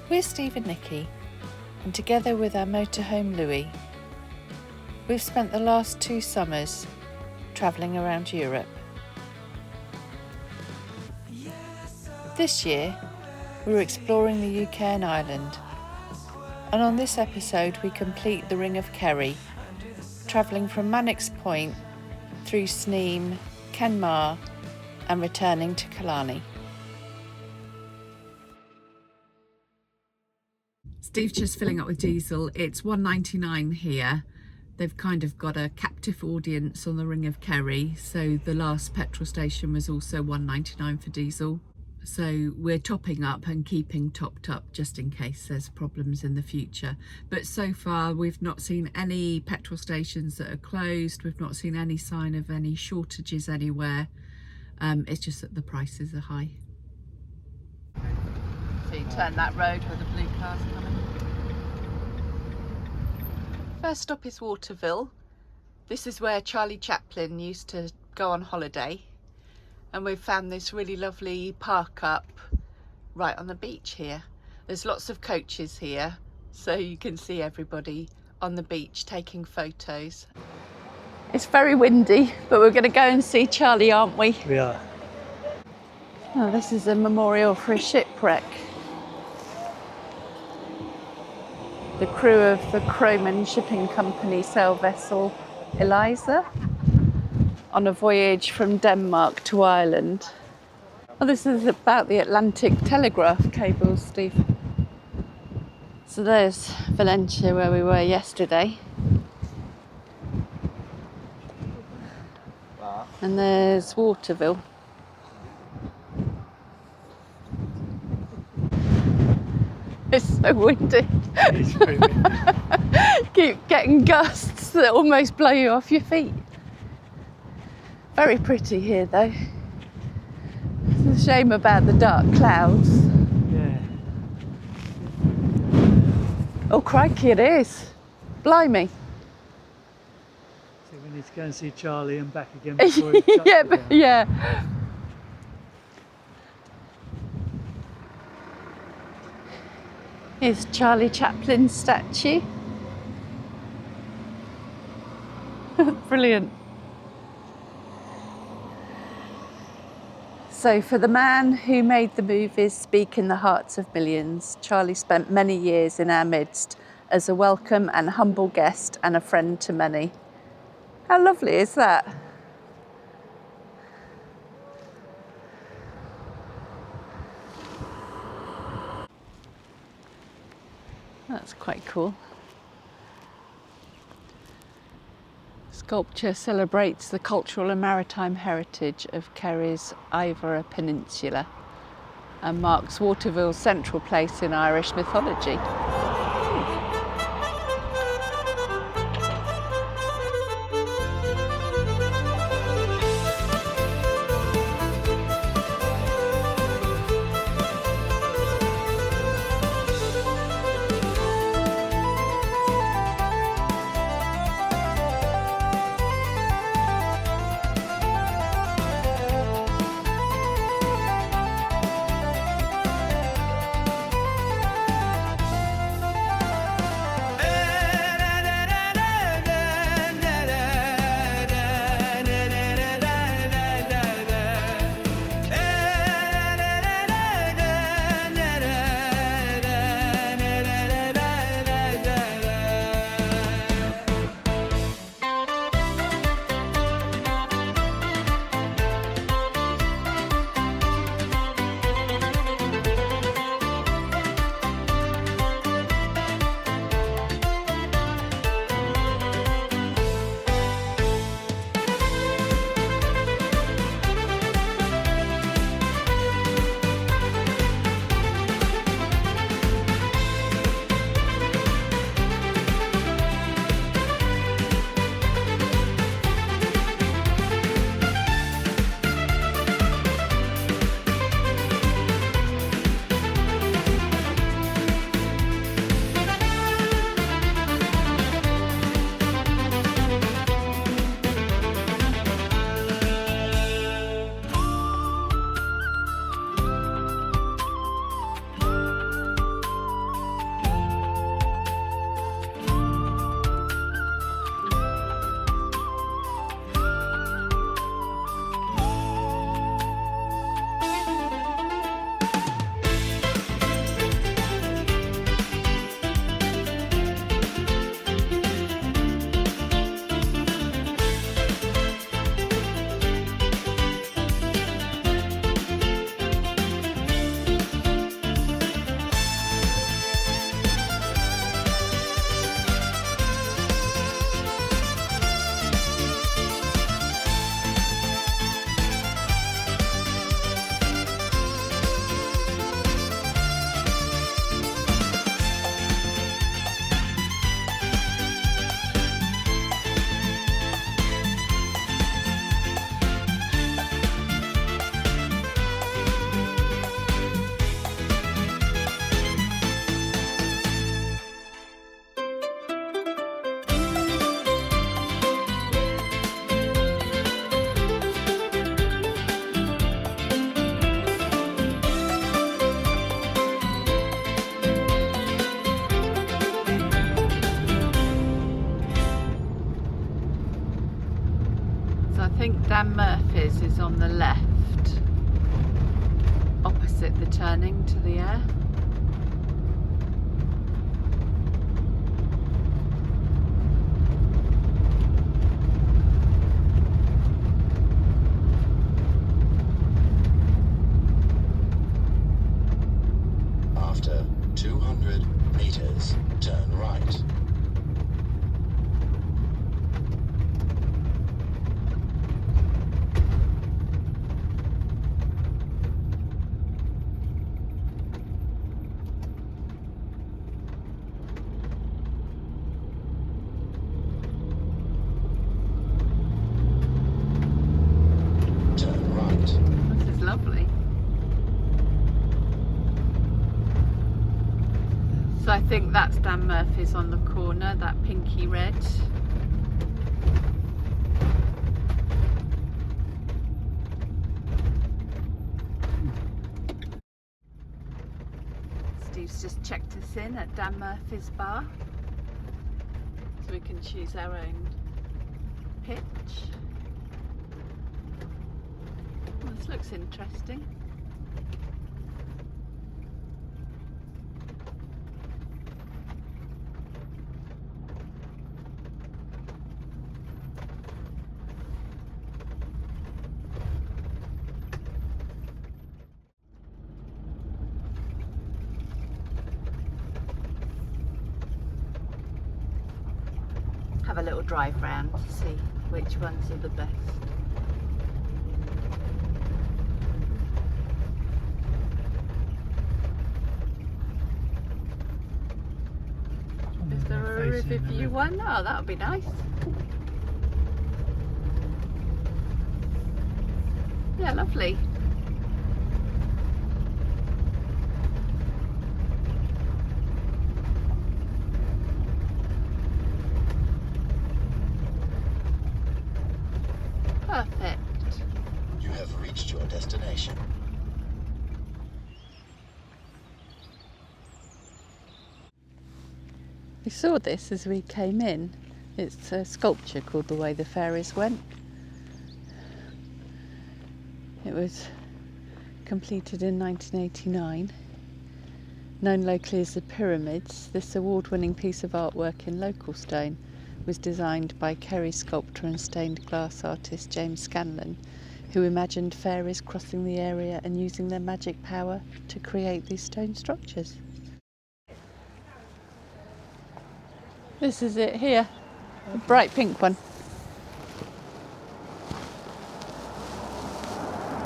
We're Steve and Nikki, and together with our motorhome Louis, we've spent the last 2 summers travelling around Europe. This year, we were exploring the UK and Ireland, and on this episode we complete the Ring of Kerry, travelling from Mannix Point through Sneem, Kenmare and returning to Killarney. Steve's just filling up with diesel. It's $1.99 here. They've kind of got a captive audience on the Ring of Kerry, so the last petrol station was also $1.99 for diesel. So we're topping up and keeping topped up just in case there's problems in the future. But so far we've not seen any petrol stations that are closed. We've not seen any sign of any shortages anywhere. It's just that the prices are high. So you turn that road where the blue car's coming. First stop is Waterville. This is where Charlie Chaplin used to go on holiday. And we've found this really lovely park up right on the beach here. There's lots of coaches here, so you can see everybody on the beach taking photos. It's very windy, but we're going to go and see Charlie, aren't we? We are. Oh, this is a memorial for a shipwreck. The crew of the Croman shipping company sail vessel Eliza on a voyage from Denmark to Ireland. Oh, this is about the Atlantic telegraph cables, Steve. So there's Valencia where we were yesterday. And there's Waterville. It's so windy. It's very windy. Keep getting gusts that almost blow you off your feet. Very pretty here though. It's a shame about the dark clouds. Yeah. Oh crikey, it is. Blimey. So we need to go and see Charlie and back again before he shuts Yeah, it but down. yeah. Here's Charlie Chaplin's statue. Brilliant. So for the man who made the movies speak in the hearts of millions, Charlie spent many years in our midst as a welcome and humble guest and a friend to many. How lovely is that? That's quite cool. Sculpture celebrates the cultural and maritime heritage of Kerry's Iveragh Peninsula and marks Waterville's central place in Irish mythology. Dan Murphy's is on the left, opposite the turning to the air. After 200 meters, turn right. Turn right. This is lovely. So I think that's Dan Murphy's on the corner, that pinky red. Steve's just checked us in at Dan Murphy's bar, so we can choose our own pitch. Well, this looks interesting. Have a little drive round to see which ones are the best. Is there a river view one? Oh, that would be nice. Yeah, lovely. Perfect. You have reached your destination. We saw this as we came in. It's a sculpture called The Way the Fairies Went. It was completed in 1989. Known locally as the Pyramids, this award-winning piece of artwork in local stone was designed by Kerry sculptor and stained glass artist James Scanlon, who imagined fairies crossing the area and using their magic power to create these stone structures. This is it here, the bright pink one.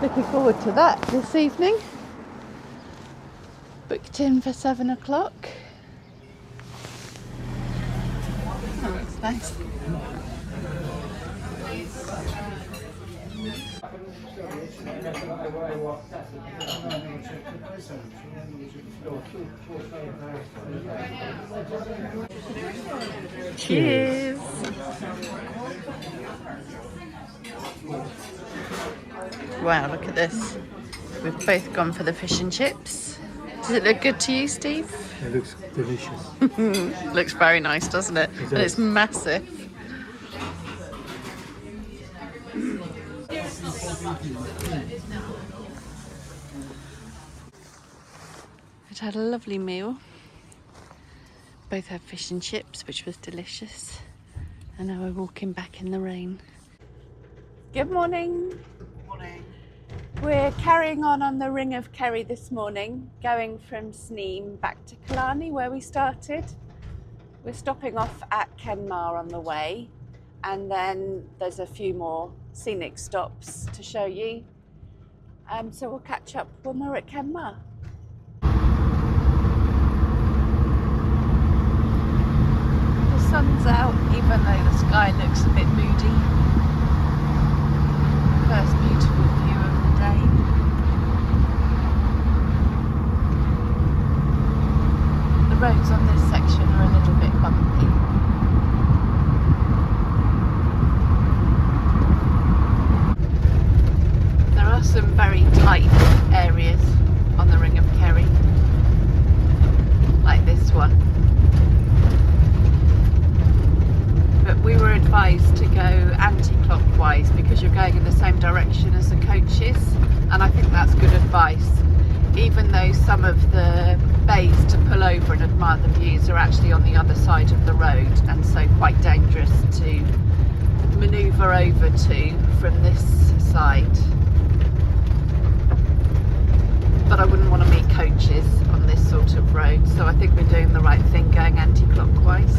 Looking forward to that this evening. Booked in for 7 o'clock. Oh, that's nice. Cheers. Wow, look at this. We've both gone for the fish and chips. Does it look good to you, Steve? It looks delicious. Looks very nice, doesn't it? And it's massive. I'd had a lovely meal. Both had fish and chips, which was delicious. And now we're walking back in the rain. Good morning. Good morning. We're carrying on the Ring of Kerry this morning, going from Sneem back to Killarney where we started. We're stopping off at Kenmare on the way, and then there's a few more scenic stops to show you. So we'll catch up when we're at Kenmare. The sun's out, even though the sky looks a bit moody. First beautiful view of the day. The roads on this section are a little bit bumpy. There are some very tight areas on the Ring of Kerry, like this one. But we were advised to go anti-clockwise because you're going in the same though some of the bays to pull over and admire the views are actually on the other side of the road, and so quite dangerous to manoeuvre over to from this side. But I wouldn't want to meet coaches on this sort of road, so I think we're doing the right thing going anti-clockwise.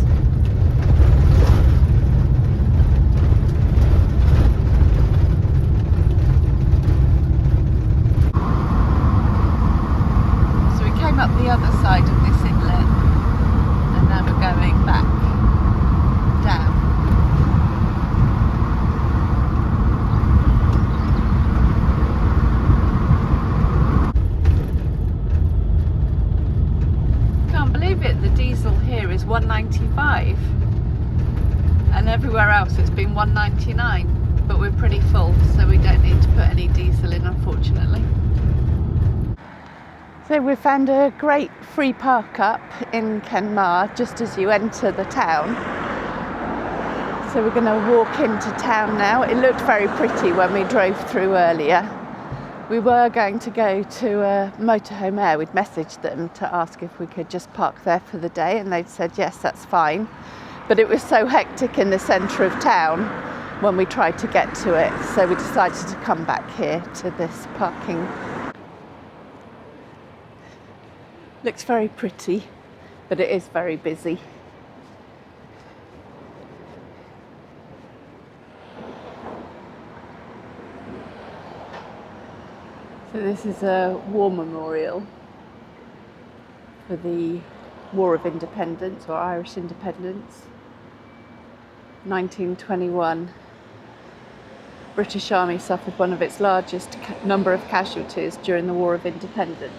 So we came up the other side of this inlet, and now we're going back down. The diesel here is £1.95 and everywhere else it's been £1.99, but we're pretty full, so we don't need to put any diesel in, unfortunately. So we found a great free park up in Kenmare just as you enter the town. So we're going to walk into town now. It looked very pretty when we drove through earlier. We were going to go to a motorhome air. We'd messaged them to ask if we could just park there for the day, and they'd said yes, that's fine. But it was so hectic in the centre of town when we tried to get to it, so we decided to come back here to this parking. Looks very pretty, but it is very busy. So this is a war memorial for the War of Independence, or Irish Independence. 1921. British Army suffered one of its largest number of casualties during the War of Independence.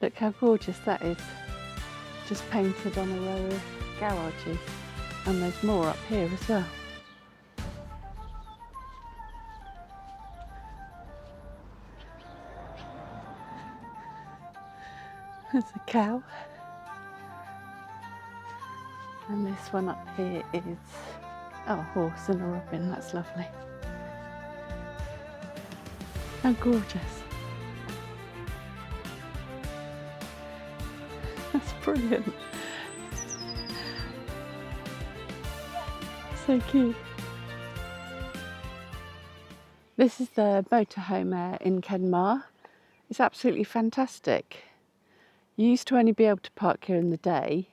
Look how gorgeous that is, just painted on a row of garages, and there's more up here as well. There's a cow, and this one up here is a horse and a robin. That's lovely. How gorgeous. That's brilliant. So cute. This is the motorhome air in Kenmare. It's absolutely fantastic. You used to only be able to park here in the day,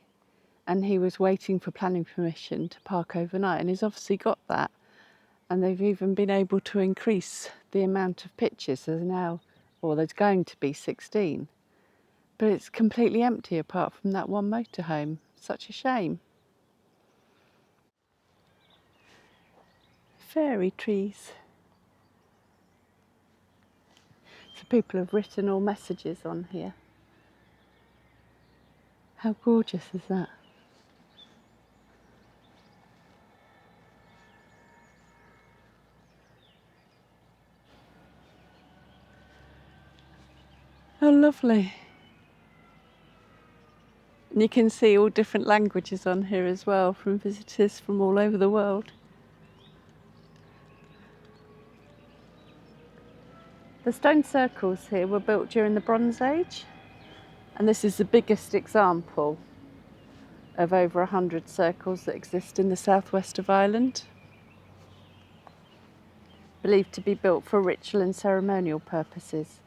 and he was waiting for planning permission to park overnight, and he's obviously got that. And they've even been able to increase the amount of pitches. There's now, or there's going to be 16. But it's completely empty apart from that one motorhome. Such a shame. Fairy trees. So people have written all messages on here. How gorgeous is that? How lovely. And you can see all different languages on here as well, from visitors from all over the world. The stone circles here were built during the Bronze Age, and this is the biggest example of over 100 circles that exist in the southwest of Ireland. Believed to be built for ritual and ceremonial purposes.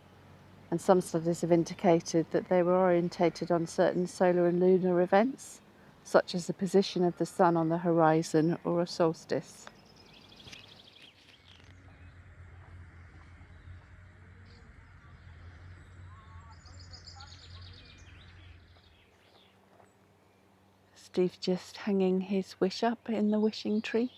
And some studies have indicated that they were orientated on certain solar and lunar events, such as the position of the sun on the horizon or a solstice. Steve's just hanging his wish up in the wishing tree.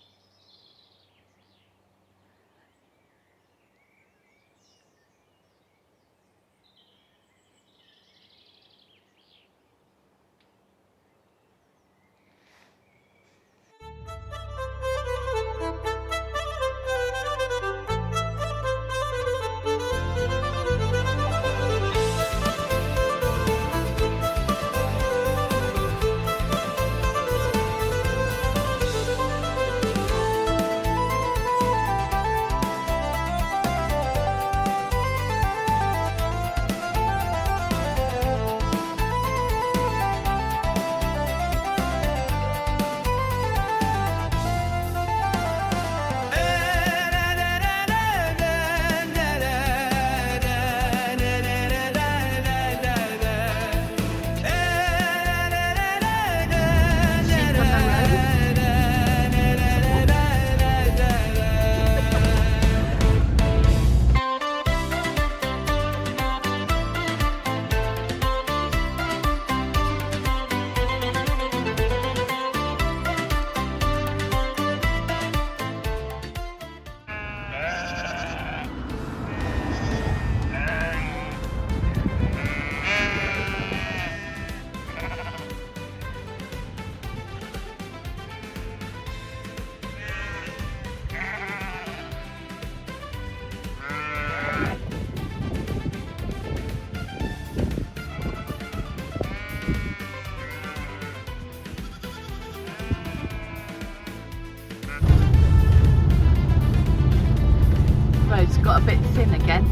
Road's got a bit thin again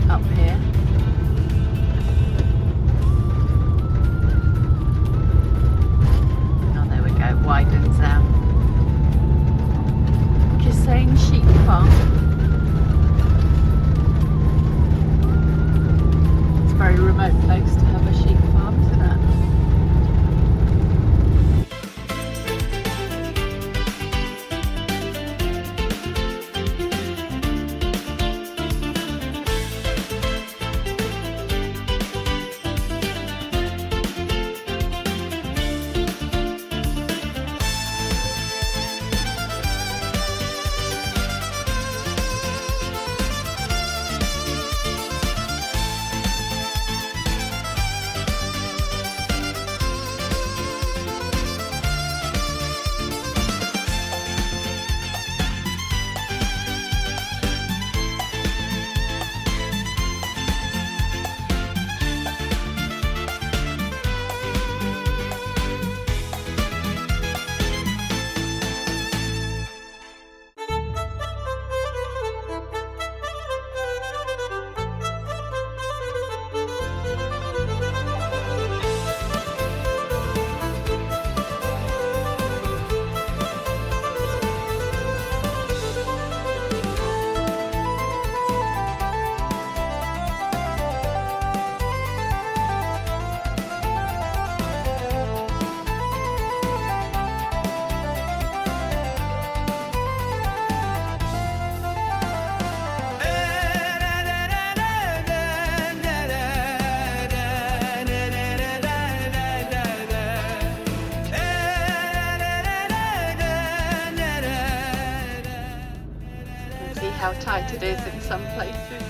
up here. Oh, there we go, widens out. Kirsane Sheep Farm. It's a very remote place to have a sheep farm, isn't it? How tight it is in some places.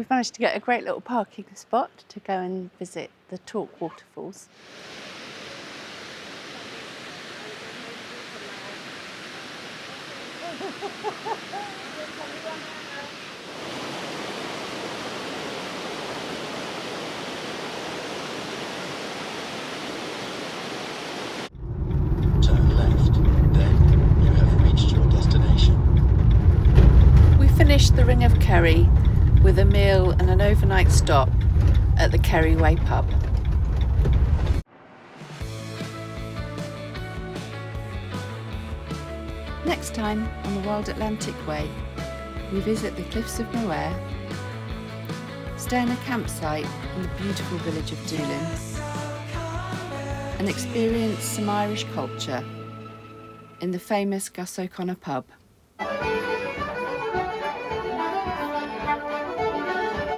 We've managed to get a great little parking spot to go and visit the Torque waterfalls. Turn left, then you have reached your destination. We finished the Ring of Kerry with a meal and an overnight stop at the Kerry Way pub. Next time on the Wild Atlantic Way, we visit the cliffs of Moher, stay in a campsite in the beautiful village of Doolin, and experience some Irish culture in the famous Gus O'Connor pub.